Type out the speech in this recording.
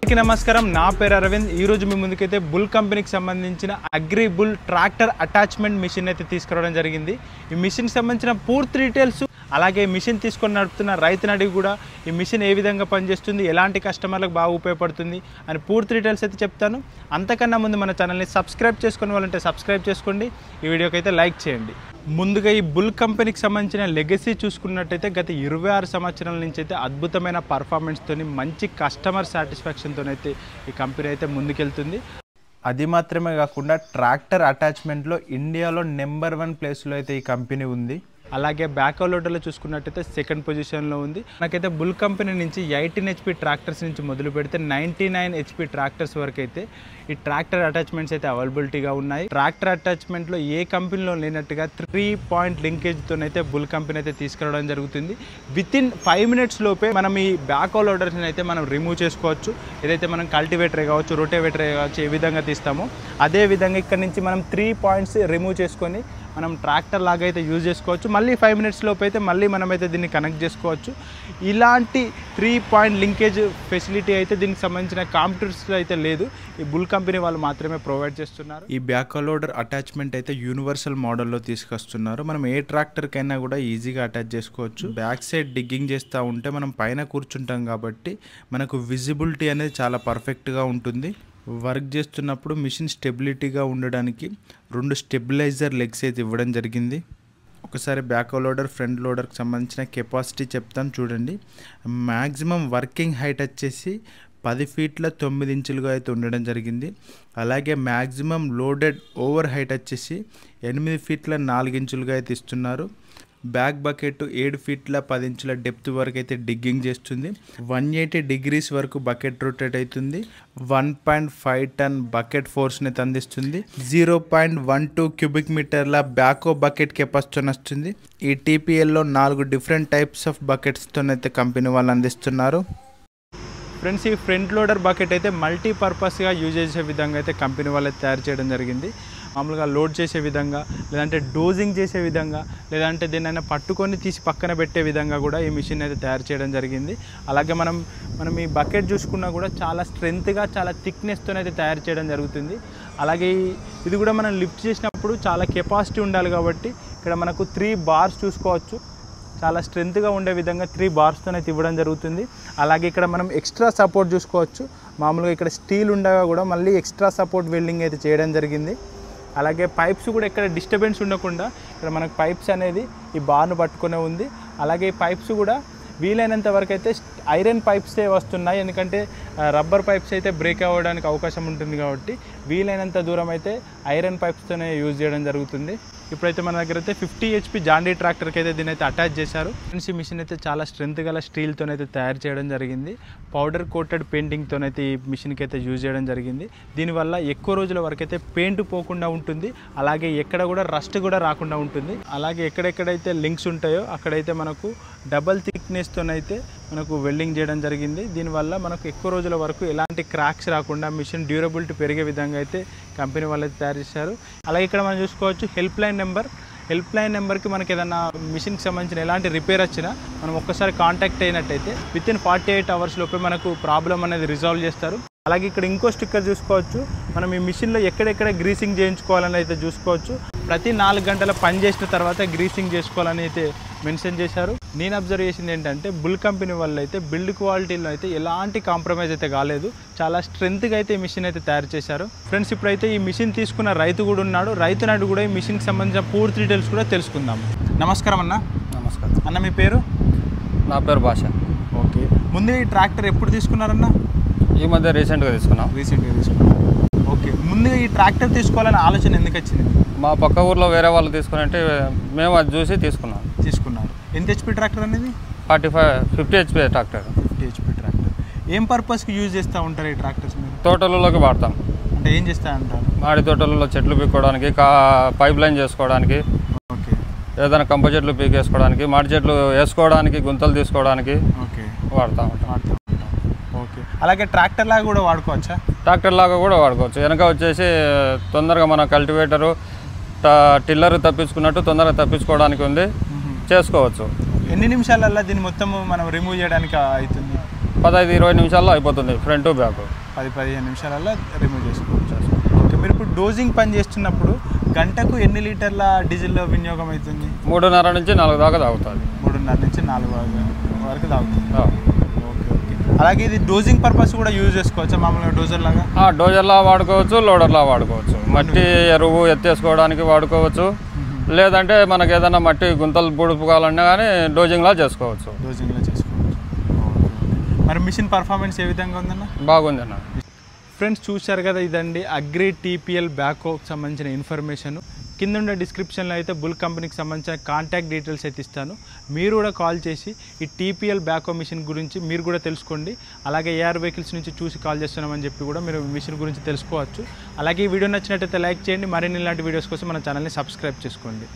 అందరికీ నమస్కారం నా పేరు అరవింద్ ఈ రోజు మీ ముందుకైతే బుల్ కంపెనీకి సంబంధించిన agri bull tractor attachment machine అయితే తీసుకురావడం జరిగింది ఈ మెషిన్ కి సంబంధించిన పూర్తి డీటెయిల్స్ అలాగే మెషిన్ తీసుకొని నడుపుతున్న రైతుని అడిగి కూడా ఈ మెషిన్ ఏ విధంగా పనిచేస్తుంది ఎలాంటి కస్టమర్లకు బాగా ఉపయోగపడుతుంది అని పూర్తి డీటెయిల్స్ అయితే చెప్తాను అంతకన్నా ముందు మన ఛానల్ని సబ్స్క్రైబ్ చేసుకునే వాళ్ళంటే సబ్స్క్రైబ్ చేసుకోండి ఈ వీడియోకి అయితే లైక్ చేయండి ముందుగా ఈ బుల్ కంపెనీకి సంబంధించిన లెగసీ చూసుకున్నట్టయితే గత 26 సంవత్సరాల నుంచి అయితే అద్భుతమైన పర్ఫార్మెన్స్తోని మంచి కస్టమర్ సాటిస్ఫాక్షన్తోనైతే ఈ కంపెనీ అయితే ముందుకెళ్తుంది అది మాత్రమే కాకుండా ట్రాక్టర్ అటాచ్మెంట్లో ఇండియాలో నెంబర్ 1 ప్లేస్లో అయితే ఈ కంపెనీ ఉంది అలాగే బ్యాక్ లోడర్లో చూసుకున్నట్టయితే సెకండ్ పొజిషన్లో ఉంది నాకైతే బుల్ కంపెనీ నుంచి 18 HP ట్రాక్టర్స్ నుంచి మొదలు పెడితే 99 HP ట్రాక్టర్స్ వరకు అయితే ఈ ట్రాక్టర్ అటాచ్మెంట్స్ అయితే అవైలబిలిటీగా ఉన్నాయి ట్రాక్టర్ అటాచ్మెంట్లో ఏ కంపెనీలో లేనట్టుగా 3 పాయింట్ లింకేజ్తోనైతే బుల్ కంపెనీ అయితే తీసుకురావడం జరుగుతుంది వితిన్ 5 minutes లోపే మనం ఈ బ్యాక్ లోడర్స్ని అయితే మనం రిమూవ్ చేసుకోవచ్చు ఏదైతే మనం కల్టివేటర్ కావచ్చు రోటేవేటర్ కావచ్చు ఏ విధంగా తీస్తామో అదే విధంగా ఇక్కడ నుంచి మనం 3 పాయింట్స్ రిమూవ్ చేసుకొని మనం ట్రాక్టర్ లాగా అయితే యూజ్ చేసుకోవచ్చు మళ్ళీ 5 minutes లోపు అయితే మళ్ళీ మనమైతే దీన్ని కనెక్ట్ చేసుకోవచ్చు ఇలాంటి 3 పాయింట్ లింకేజ్ ఫెసిలిటీ అయితే దీనికి సంబంధించిన కాంపిటీటర్స్లో అయితే లేదు ఈ బుల్ కంపెనీ వాళ్ళు మాత్రమే ప్రొవైడ్ చేస్తున్నారు ఈ బ్యాక్ లోడర్ అటాచ్మెంట్ అయితే యూనివర్సల్ మోడల్లో తీసుకొస్తున్నారు మనం ఏ ట్రాక్టర్కైనా కూడా ఈజీగా అటాచ్ చేసుకోవచ్చు బ్యాక్ సైడ్ డిగ్గింగ్ చేస్తూ ఉంటే మనం పైన కూర్చుంటాం కాబట్టి మనకు విజిబిలిటీ అనేది చాలా పర్ఫెక్ట్గా ఉంటుంది వర్క్ చేస్తున్నప్పుడు మిషన్ స్టెబిలిటీగా ఉండడానికి 2 స్టెబిలైజర్ లెగ్స్ అయితే ఇవ్వడం జరిగింది ఒకసారి బ్యాక్ లోడర్ ఫ్రంట్ లోడర్కి సంబంధించిన కెపాసిటీ చెప్తాను చూడండి మ్యాక్సిమం వర్కింగ్ హైట్ వచ్చేసి 10 feet 9 inches అయితే ఉండడం జరిగింది అలాగే మ్యాక్సిమం లోడెడ్ ఓవర్ హైట్ వచ్చేసి 8 feet 4 inches అయితే ఇస్తున్నారు back bucket 7 feet 10 inches depth వరకు అయితే డిగ్గింగ్ చేస్తుంది 180 degrees వరకు బకెట్ రొటేట్ అవుతుంది 1.5 ton బకెట్ ఫోర్స్ని అందిస్తుంది 0.12 cubic meterల బ్యాకో బకెట్ కెపాసిటీ వస్తుంది ఈ టీపీఎల్లో 4 డిఫరెంట్ టైప్స్ ఆఫ్ బకెట్స్తోనైతే కంపెనీ వాళ్ళు అందిస్తున్నారు ఫ్రెండ్స్ ఈ ఫ్రంట్ లోడర్ బకెట్ అయితే మల్టీపర్పస్గా యూజ్ చేసే విధంగా అయితే కంపెనీ వాళ్ళు తయారు చేయడం జరిగింది మామూలుగా లోడ్ చేసే విధంగా లేదంటే డోజింగ్ చేసే విధంగా లేదంటే దీన్నైనా పట్టుకొని తీసి పక్కన పెట్టే విధంగా కూడా ఈ మిషన్ అయితే తయారు చేయడం జరిగింది అలాగే మనం ఈ బకెట్ చూసుకున్నా కూడా చాలా స్ట్రెంత్గా చాలా థిక్నెస్తోనైతే తయారు చేయడం జరుగుతుంది అలాగే ఇది కూడా మనం లిఫ్ట్ చేసినప్పుడు చాలా కెపాసిటీ ఉండాలి కాబట్టి ఇక్కడ మనకు 3 bars చూసుకోవచ్చు చాలా స్ట్రెంత్గా ఉండే విధంగా 3 barsతోనైతే ఇవ్వడం జరుగుతుంది అలాగే ఇక్కడ మనం ఎక్స్ట్రా సపోర్ట్ చూసుకోవచ్చు మామూలుగా ఇక్కడ స్టీల్ ఉండగా కూడా మళ్ళీ ఎక్స్ట్రా సపోర్ట్ వెల్డింగ్ అయితే చేయడం జరిగింది అలాగే పైప్స్ కూడా ఎక్కడ డిస్టర్బెన్స్ ఉండకుండా ఇక్కడ మనకు పైప్స్ అనేది ఈ బార్ను పట్టుకునే ఉంది అలాగే ఈ పైప్స్ కూడా వీలైనంత వరకు అయితే ఐరన్ పైప్సే వస్తున్నాయి ఎందుకంటే రబ్బర్ పైప్స్ అయితే బ్రేక్ అవ్వడానికి అవకాశం ఉంటుంది కాబట్టి వీలైనంత దూరం అయితే ఐరన్ పైప్స్తోనే యూజ్ చేయడం జరుగుతుంది ఇప్పుడైతే మన దగ్గర అయితే 50 HP జాండీ ట్రాక్టర్కి అయితే దీని అయితే అటాచ్ చేశారు ఈ మిషన్ అయితే చాలా స్ట్రెంత్ గల స్టీల్తోనైతే తయారు చేయడం జరిగింది పౌడర్ కోటెడ్ పెయింటింగ్తోనైతే ఈ మిషన్కి అయితే యూజ్ చేయడం జరిగింది దీనివల్ల ఎక్కువ రోజుల వరకు అయితే పెయింట్ పోకుండా ఉంటుంది అలాగే ఎక్కడ కూడా రస్ట్ కూడా రాకుండా ఉంటుంది అలాగే ఎక్కడెక్కడైతే లింక్స్ ఉంటాయో అక్కడైతే మనకు డబల్ థిక్నెస్తోనైతే మనకు వెల్డింగ్ చేయడం జరిగింది దీనివల్ల మనకు ఎక్కువ రోజుల వరకు ఎలాంటి క్రాక్స్ రాకుండా మిషన్ డ్యూరబిలిటీ పెరిగే విధంగా అయితే కంపెనీ వాళ్ళు అయితే తయారు చేశారు అలాగే ఇక్కడ మనం చూసుకోవచ్చు హెల్ప్ లైన్ నెంబర్కి మనకి ఏదైనా మిషన్కి సంబంధించిన ఎలాంటి రిపేర్ వచ్చినా మనం ఒక్కసారి కాంటాక్ట్ అయినట్టయితే వితిన్ 48 hours లోపే మనకు ప్రాబ్లం అనేది రిజాల్వ్ చేస్తారు అలాగే ఇక్కడ ఇంకో స్టిక్కర్ చూసుకోవచ్చు మనం ఈ మిషన్లో ఎక్కడెక్కడ గ్రీసింగ్ చేయించుకోవాలని అయితే చూసుకోవచ్చు ప్రతి 4 గంటల పని చేసిన తర్వాత గ్రీసింగ్ చేసుకోవాలని అయితే మెన్షన్ చేశారు నేను అబ్జర్వ్ చేసింది ఏంటంటే బుల్ కంపెనీ వాళ్ళు అయితే బిల్డ్ క్వాలిటీలో అయితే ఎలాంటి కాంప్రమైజ్ అయితే కాలేదు చాలా స్ట్రెంత్గా అయితే ఈ మిషన్ అయితే తయారు చేశారు ఫ్రెండ్స్ ఇప్పుడైతే ఈ మిషన్ తీసుకున్న రైతు కూడా ఉన్నాడు రైతు నాడు కూడా ఈ మిషన్కి సంబంధించిన పూర్తి డీటెయిల్స్ కూడా తెలుసుకుందాం నమస్కారం అన్న నమస్కారం అన్న మీ పేరు నా పేరు భాష ఓకే ముందు ఈ ట్రాక్టర్ ఎప్పుడు తీసుకున్నారన్న ఈ మధ్య రీసెంట్గా తీసుకున్నాం ఓకే ముందుగా ఈ ట్రాక్టర్ తీసుకోవాలని ఆలోచన ఎందుకు వచ్చింది మా పక్క ఊర్లో వేరే వాళ్ళు తీసుకుని మేము అది చూసి తీసుకున్నారు ఎంత HP ట్రాక్టర్ అనేది 50 HP ట్రాక్టర్ 50 HP ట్రాక్టర్ ఏం పర్పస్కి యూజ్ చేస్తూ ఉంటారు ఈ ట్రాక్టర్స్ మీరు తోటలలోకి వాడతాం అంటే ఏం చేస్తా అంటారు మాడి తోటలలో చెట్లు పీక్కోవడానికి పైప్ లైన్ చేసుకోవడానికి ఓకే ఏదైనా కంప చెట్లు పీకేసుకోవడానికి మాడి చెట్లు వేసుకోవడానికి గుంతలు తీసుకోవడానికి ఓకే వాడుతూ ఉంటాం ఓకే అలాగే ట్రాక్టర్ లాగా కూడా వాడుకోవచ్చా ట్రాక్టర్ లాగా కూడా వాడుకోవచ్చు వెనక వచ్చేసి తొందరగా మన కల్టివేటరు టిల్లర్ తప్పించుకున్నట్టు తొందరగా తప్పించుకోవడానికి ఉంది చేసుకోవచ్చు ఎన్ని నిమిషాలల్లో దీన్ని మొత్తం మనం రిమూవ్ చేయడానికి అవుతుంది 15-20 నిమిషాల్లో అయిపోతుంది ఫ్రంట్ బ్యాక్. 10-15 నిమిషాలలో రిమూవ్ చేసుకోవచ్చు. ఓకే, మీరు ఇప్పుడు డోజింగ్ పని చేస్తున్నప్పుడు గంటకు ఎన్ని లీటర్ల డీజిల్ వినియోగం అవుతుంది? 3.5 నుంచి 4 దాకా తాగుతుంది. 3.5 నుంచి 4 వరకు తాగుతుంది. Okay okay. అలాగే ఇది డోజింగ్ పర్పస్ కూడా యూజ్ చేసుకోవచ్చా మామూలుగా డోజర్ లాగా? డోజర్లా వాడుకోవచ్చు, లోడర్లా వాడుకోవచ్చు. మట్టి ఎరువు ఎత్తేసుకోవడానికి వాడుకోవచ్చు, లేదంటే మనకు ఏదైనా మట్టి గుంతలు పొడుపుకోవాలన్నా కానీ డోజింగ్లా చేసుకోవచ్చు. డోజింగ్లా చేసుకోవచ్చు. మరి మిషన్ పర్ఫార్మెన్స్ ఏ విధంగా ఉందన్న? బాగుంది అన్న. ఫ్రెండ్స్ చూశారు కదా, ఇదండి అగ్రి టీపీఎల్ బ్యాక్హోకి సంబంధించిన ఇన్ఫర్మేషన్. కింద ఉండే డిస్క్రిప్షన్లో అయితే బుల్ కంపెనీకి సంబంధించిన కాంటాక్ట్ డీటెయిల్స్ అయితే ఇస్తాను. మీరు కూడా కాల్ చేసి ఈ టీపీఎల్ బ్యాక్హో మిషన్ గురించి మీరు కూడా తెలుసుకోండి. అలాగే ఏఆర్ వెహికల్స్ నుంచి చూసి కాల్ చేస్తున్నామని చెప్పి కూడా మీరు మిషన్ గురించి తెలుసుకోవచ్చు. అలాగే ఈ వీడియో నచ్చినట్టయితే లైక్ చేయండి. మరిన్ని ఇలాంటి వీడియోస్ కోసం మన ఛానల్ని సబ్స్క్రైబ్ చేసుకోండి.